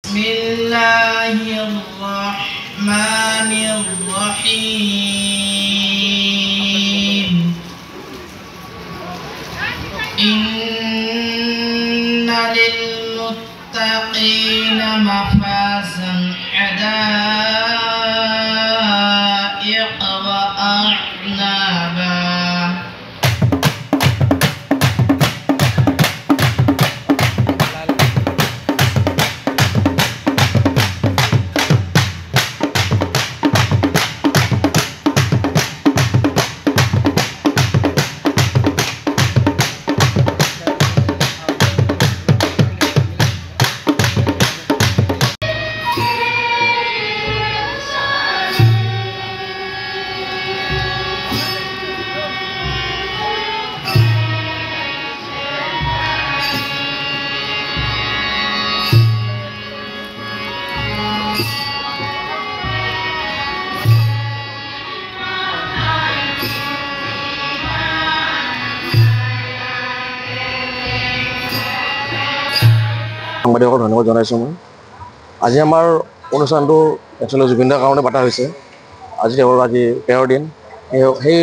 Bismillahirrahmanirrahim. Inna lil muttaqina mafasan hadaiq wa a'naba. সাংবাদিকক ধন্যবাদ জনাইছোঁ মই। আজি আমাৰ অনুষ্ঠানটো একচুৱেলি জুবিন দাৰ কাৰণে পতা হৈছে। আজি 13 দিন। সেই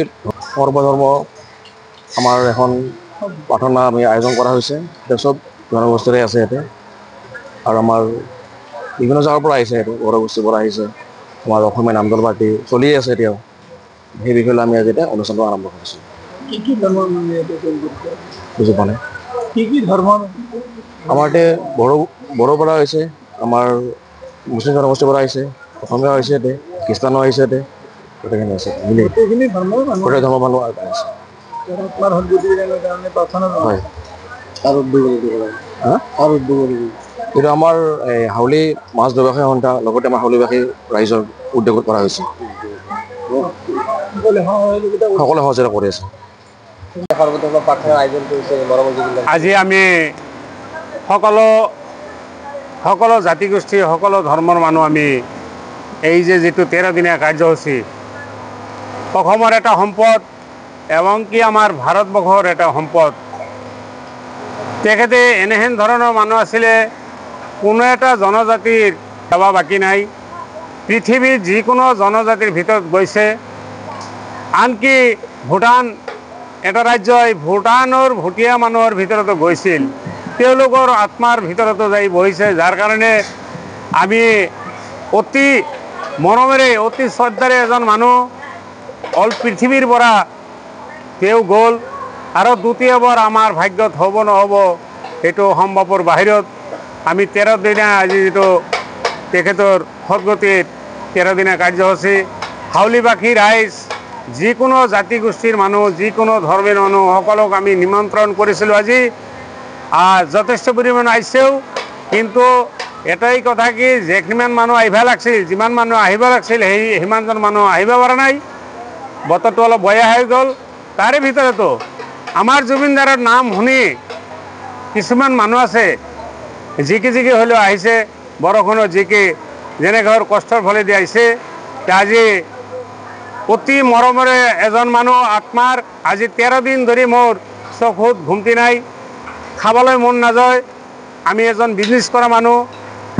সৰ্বধৰ্ম আমাৰ এখন প্ৰাৰ্থনা আমি আয়োজন কৰা হৈছে। চব জনগোষ্ঠীৰে আছে ইয়াতে, আৰু আমাৰ বিভিন্ন জেগাৰ পৰা আহিছে, এইটো জনগোষ্ঠীৰ পৰা আহিছে। আমাৰ অসমীয়া নামদল পাৰ্টি চলি আছে এতিয়াও। সেই বিষয়ে আমি আজি এতিয়া অনুষ্ঠানটো আৰম্ভ কৰিছোঁ। কি কি ধৰ্মৰ বুজি পোৱা নাই? কি কি ধৰ্ম? আমাৰ ইয়াতে বড়ো পৰা হৈছে, আমাৰ মুছলিম জনগোষ্ঠীৰ পৰা আহিছে, অসমীয়া হৈছে ইয়াতে, খ্ৰীষ্টানো আহিছে ইয়াতে, গোটেইখিনি আছে। গোটেইখিনি ধৰ্মৰ মানুহ, গোটেই ধৰ্মৰ মানুহ আহিছে। হয়। এইটো আমাৰ হাউলি মাছ ব্যৱসায়ী সন্থা লগতে আমাৰ হাউলিবাসী ৰাইজৰ উদ্যোগত কৰা হৈছে। সকলোৱে সহযোগিতা কৰি আছে। আজি আমি সকলো জাতিগোষ্ঠী, সকলো ধৰ্মৰ মানুহ আমি এই যে যিটো 13 দিনীয়া কাৰ্যসূচী, অসমৰ এটা সম্পদ এবং কি আমাৰ ভাৰতবৰ্ষৰ এটা সম্পদ। তেখেতে এনেহেন ধৰণৰ মানুহ আছিলে, কোনো এটা জনজাতিৰ সেৱা বাকী নাই। পৃথিৱীৰ যিকোনো জনজাতিৰ ভিতৰত গৈছে, আনকি ভূটান এটা ৰাজ্যই ভূটানৰ ভুটীয়া মানুহৰ ভিতৰতো গৈছিল, তেওঁলোকৰ আত্মাৰ ভিতৰতো যাই বহিছে। যাৰ কাৰণে আমি অতি মৰমেৰে, অতি শ্ৰদ্ধাৰে এজন মানুহ অল পৃথিৱীৰ পৰা তেওঁ গ'ল, আৰু দ্বিতীয়বাৰ আমাৰ ভাগ্যত হ'ব নহ'ব সেইটো সম্ভৱৰ বাহিৰত। আমি 13 দিনীয়া আজি যিটো তেখেতৰ সদগতিৰ 13 দিনীয়া কাৰ্যসূচী, হাউলিবাসী ৰাইজ, যিকোনো জাতিগোষ্ঠীৰ মানুহ, যিকোনো ধৰ্মীয় মানুহ সকলক আমি নিমন্ত্ৰণ কৰিছিলোঁ। আজি যথেষ্ট পৰিমাণে আহিছেও, কিন্তু এটাই কথা কি, যিমান মানুহ আহিব লাগিছিল, যিমান মানুহ আহিব লাগিছিল, সিমানজন মানুহ আহিব পৰা নাই। বতৰটো অলপ বেয়া হৈ গ'ল। তাৰে ভিতৰতো আমাৰ জুবিনদাৰৰ নাম শুনি কিছুমান মানুহ আছে, জিকি হ'লেও আহিছে, বৰষুণত জিকি যেনেকৈ কষ্টৰ ফলেদি আহিছে। আজি অতি মৰমেৰে এজন মানুহ আত্মাৰ, আজি 13 দিন ধৰি মোৰ চকুত ঘুমটি নাই, খাবলৈ মন নাযায়। আমি এজন বিজনেছ কৰা মানুহ,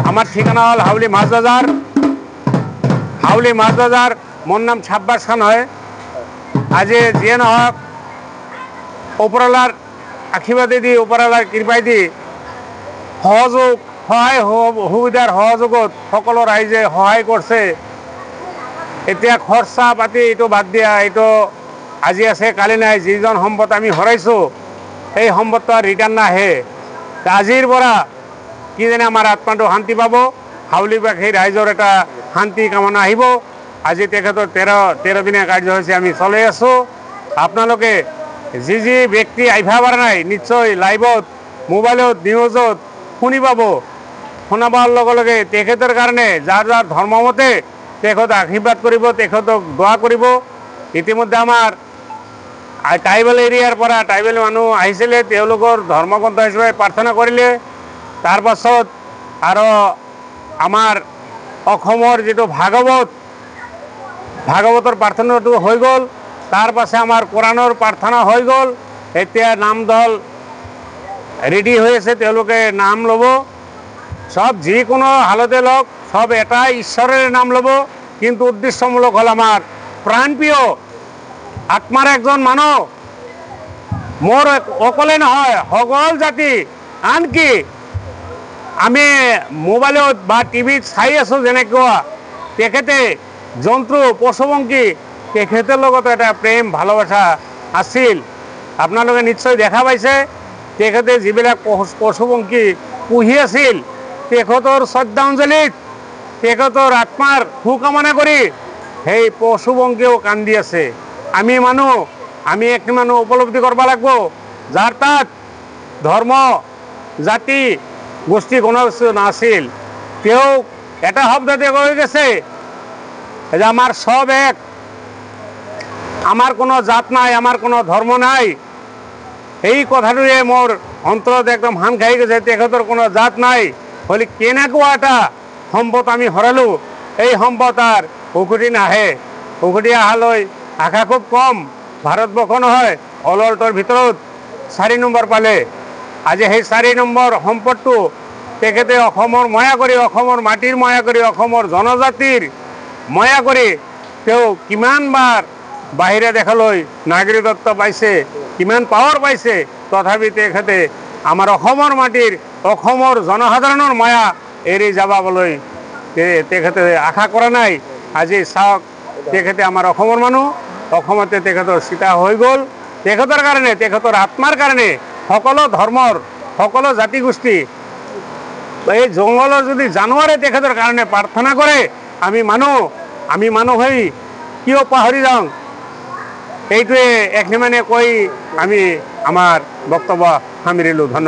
আমাৰ ঠিকনা হ'ল হাউলি মাছ বজাৰ। মোৰ নাম ছাব্বাছ খান হয়। আজি যিয়ে নহওক, ওপৰৱালাৰ আশীৰ্বাদেদি, ওপৰৱালাৰ কৃপাইদি, সহায় সুবিধাৰ সহযোগত সকলো ৰাইজে সহায় কৰিছে। এতিয়া খৰচা পাতি এইটো বাদ দিয়া, এইটো আজি আছে কালি নাই। যিজন সম্পদ আমি হেৰাইছোঁ, সেই সম্পদটো ৰিটাৰ্ণ নাহে। আজিৰ পৰা কিজানি আমাৰ আত্মাটো শান্তি পাব, হাউলিবাসী ৰাইজৰ এটা শান্তি কামনা আহিব। আজি তেখেতৰ 13 দিনীয়া কাৰ্যসূচী আমি চলাই আছোঁ। আপোনালোকে যি ব্যক্তি আহিব পৰা নাই, নিশ্চয় লাইভত, মোবাইলত, নিউজত শুনি পাব। শুনা পোৱাৰ লগে লগে তেখেতৰ কাৰণে যাৰ ধৰ্মমতে তেখেতক আশীৰ্বাদ কৰিব, তেখেতক দোৱা কৰিব। ইতিমধ্যে আমাৰ ট্ৰাইবেল এৰিয়াৰ পৰা ট্ৰাইবেল মানুহ আহিছিলে, তেওঁলোকৰ ধৰ্মগ্ৰন্থ হিচাপে প্ৰাৰ্থনা কৰিলে। তাৰ পাছত আৰু আমাৰ অসমৰ যিটো ভাগৱতৰ প্ৰাৰ্থনাটো হৈ গ'ল। তাৰ পাছে আমাৰ কোৰাণৰ প্ৰাৰ্থনা হৈ গ'ল। এতিয়া নাম দল ৰেডি হৈ আছে, তেওঁলোকে নাম ল'ব। সব যিকোনো হালতে লোক সব এটাই ঈশ্বরের নাম লব, কিন্তু উদ্দেশ্যমূলক হল আমার প্রাণপ্রিয় আত্মার একজন মানুহ মোৰ অকলে নহয়, সকল জাতি। আনকি আমি মোবাইলত বা টিভিত চাই আছোঁ যেনেকুৱা তেখেতে জন্তু পশুপক্ষী তেখেতৰ লগত এটা প্ৰেম ভালোবাসা আছিল। আপোনালোকে নিশ্চয় দেখা পাইছে তেখেতে যিবিলাক পশুপক্ষী পুহি আছিল তেখেতৰ শ্ৰদ্ধাঞ্জলিত তেখেতৰ আত্মাৰ সুকামনা কৰি সেই পশুপক্ষীও কান্দি আছে। আমি মানুহ, আমি একটি মানুহ উপলব্ধি কৰিব লাগিব যাৰ তাত ধৰ্ম জাতি গোষ্ঠী কোনো কিছু নাছিল, তেওঁ এটা শব্দতে কৈ গেছে যে আমার সব এক, আমার কোনো জাত নাই, আমার কোনো ধর্ম নাই। এই কথাটোৱে মোৰ অন্তৰত একদম হান খাই গৈছে। তেখেতৰ কোনো জাত নাই হলে কেনেকুৱা এটা সম্পদ আমি হৰালোঁ। এই সম্পদ আৰ উভতি নাহে, উভতি অহালৈ আশা খুব কম। ভাৰতবৰ্ষ নহয় অলৰটোৰ ভিতৰত 4 নম্বৰ পালে। আজি সেই 4 নম্বৰ সম্পদটো তেখেতে অসমৰ ময়া কৰি, অসমৰ মাটিৰ ময়া কৰি, অসমৰ জনজাতিৰ ময়া কৰি তেওঁ কিমানবাৰ বাহিৰে দেশলৈ নাগৰিকত্ব পাইছে, কিমান পাৱাৰ পাইছে, তথাপি তেখেতে আমাৰ অসমৰ মাটিৰ অসমৰ জনসাধাৰণৰ মায়া এৰি যাবলৈ তেখেতে আশা কৰা নাই। আজি চাওক তেখেতে আমাৰ অসমৰ মানুহ, অসমতে তেখেতৰ চিতা হৈ গ'ল। তেখেতৰ কাৰণে, তেখেতৰ আত্মাৰ কাৰণে সকলো ধৰ্মৰ সকলো জাতি গোষ্ঠী এই জংঘলৰ যদি জানুৱাৰে তেখেতৰ কাৰণে প্ৰাৰ্থনা কৰে, আমি মানুহ হৈ কিয় পাহৰি যাওঁ? এইটোৱে এখিনি মানে কৈ আমি আমাৰ বক্তব্য সামৰিলোঁ। ধন্যবাদ।